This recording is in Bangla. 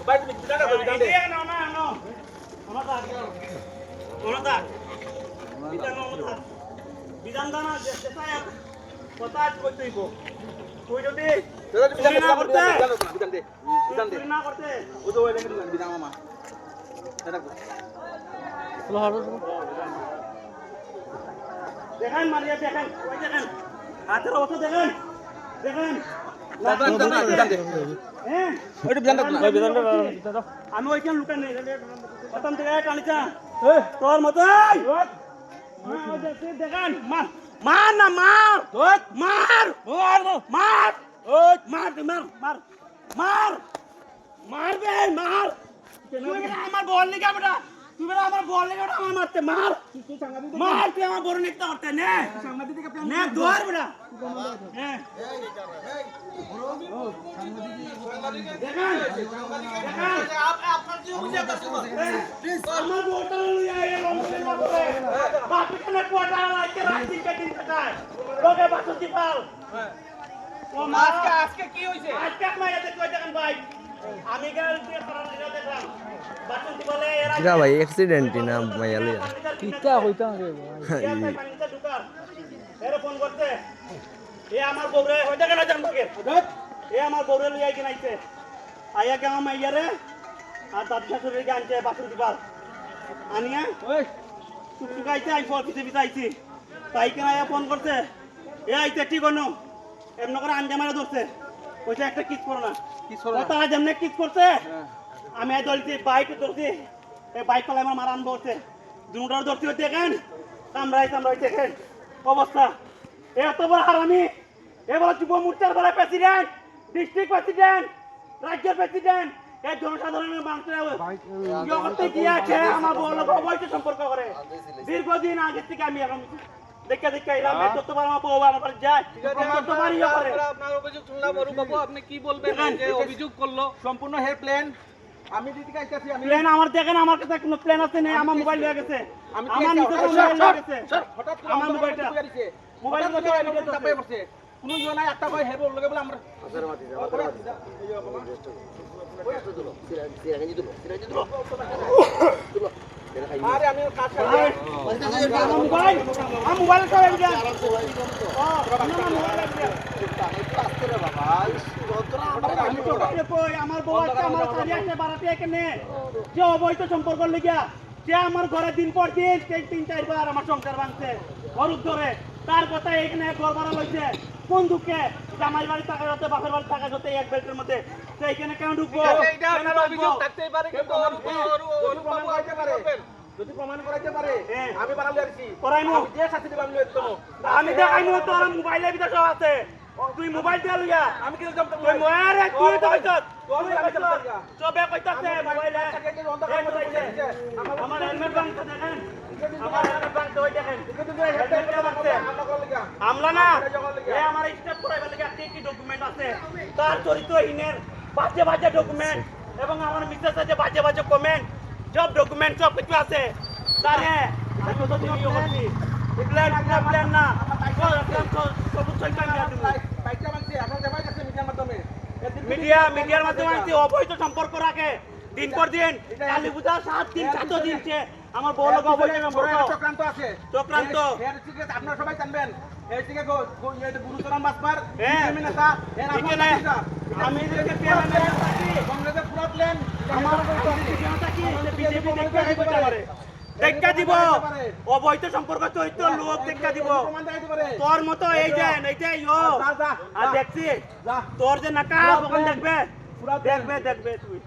ভাই তুমি বিধান দাও বিধান দে না না না ওনাটা ওনাটা বিধান দাও না যেটা কথা কইতেইব তুই যদি বিধান না করতে বিধান দে বিধান দে না করতে ও তো ওই বিধান মামা এটা দেখেন মারিয়া দেখেন ওই দেখেন হাতের অবস্থা দেখেন দেখেন বিধান দে হ্যাঁ ওই বিধান দাও ওই বিধান দাও আমি ওইখানে লুকান নেই প্রথম থেকে টানিছা তোর মতো দেখেন মার মার না মার মার মার মার মার মার মার মার মার বে মার তুই আমার বল নিকা বেটা তুই বেটা আমার বল নিকা বেটা আমার মারতে মার মার তুই আমার বড় নিকটা করতে নে নে দৌড় বেটা হ্যাঁ দেখেন দেখেন আপনার কি অভিযোগ আছে প্লিজ আমার বলটা লইয়া এই লম্বা করে বাকি কেন কোটা লাগতে রাখি কে দিন কাটায় লোকে বাসুতি পাল ও আজকে কি হইছে আজকে মাইয়াতে কই দেখেন ভাই আমি গাল দিয়ে করার লিগা দেখলাম বাসুতি বলে এরা কিরা ভাই অ্যাক্সিডেন্ট না মাইয়ালে কিটা হইতা রে ভাই পানিতে ঢুকার এর ফোন করতে এ আমার বউরে হইতা কেন জান ভাগে এ আমার বউরে লইয়া কি নাইছে আয়া কে আমার মাইয়ারে আর দাদু শাশুড়িকে আনছে বাসুতি পাল আনিয়া ওই টুকটুক আইছে আই ফল পিছে পিছে আইছি তাই কেন আয়া ফোন করছে এ আইতে কি করনো এমন করে আঞ্জা মারা ধরছে কইছে একটা কিস করো না কি সর ও তারা যেমনে কিস করছে আমি আই ধরছি বাইক ধরছি এই বাইক কলাই আমার মারান বলছে দুটার ধরছি দেখেন কামড়াই দেখেন অবস্থা এত বড় হারামি এবার যুব মোর্চার বড় প্রেসিডেন্ট ডিস্ট্রিক্ট প্রেসিডেন্ট রাজ্যের প্রেসিডেন্ট এই জনসাধারণের মানুষের জগতে কি আছে আমার বড় অবৈধ সম্পর্ক করে দীর্ঘদিন আগে থেকে আমি এখন দেখে এলাম যতবার আমার বউ আমার বাড়ি যায় ততবারই করে আপনার অভিযোগ শুনলাম অরুণ বাবু আপনি কি বলবেন যে অভিযোগ করলো সম্পূর্ণ হেয়ার প্ল্যান আমি দিদিকে আইতাছি আমি প্ল্যান আমার দেখেন আমার কাছে কোনো প্ল্যান আছে না আমার মোবাইল হয়ে গেছে আমার নিজের মোবাইল হয়ে গেছে হঠাৎ করে আমার মোবাইলটা মোবাইল তো চাপে পড়ছে কোনো জন নাই একটা কই হেব লগে বলে আমরা আরে আমি কাজ করি আমার মোবাইল করে দিন আমার বউ আছে আমার কাজে আছে বাড়াতে এখানে যে অবৈধ সম্পর্ক লেগিয়া যে আমার ঘরে দিন পর দিন 3-4 আমার সংসার ভাঙছে গরুর ধরে তার কথা এখানে ঘর ভাড়া লইছে কোন দুঃখে জামাই বাড়ি টাকা যাতে বাপের বাড়ি টাকা যাতে এক বেল্টের মধ্যে তো এখানে কেন ঢুকবো অভিযোগ থাকতেই পারে কিন্তু অরুণ বাবু আইতে পারে যদি প্রমাণ করাইতে পারে আমি বানালে আরছি করাইমু যে সাথে দিবাম লইতো আমি দেখাইমু তোর মোবাইলে ভিতর সব আছে তুই মোবাইল দিয়া লইয়া আমি কি জানতাম তুই মোয়ারে তুই তো কইছ তুই কইছ সবে কইতাছে মোবাইলে আমার হেলমেট বাংছে দেখেন আমার হেলমেট বাংছে ওই দেখেন আমলা না এ আমার স্টেপ করাইবার লাগি কি ডকুমেন্ট আছে তার চরিত্রহীনের বাজে বাজে ডকুমেন্ট এবং আমার মিসেস আছে বাজে বাজে কমেন্ট সব ডকুমেন্ট সব কিছু আছে তারে আমি তো দিও করছি প্ল্যান না সবুজ সরকার বাইকটা মানছে এখন দেবাই আছে মিডিয়ার মাধ্যমে মিডিয়ার মাধ্যমে অবৈধ সম্পর্ক রাখে দিন পর দিন কালী পূজা 7 দিন 7 দিন আমার বড় লোক অবৈধ সম্পর্ক চক্রান্ত আছে চক্রান্ত এর থেকে আপনারা সবাই জানবেন এর থেকে গুরুতর মাসপার নেতা এর আমি যে পেয়ারে কংগ্রেসের পুরো প্ল্যান আমার বিজেপি দেখতে পারে দেখা দিব অবৈধ সম্পর্ক চরিত্র লোক দেখা দিব তোর মতো এই যে আর দেখছি তোর যে নাকা ওখান দেখবে দেখবে তুই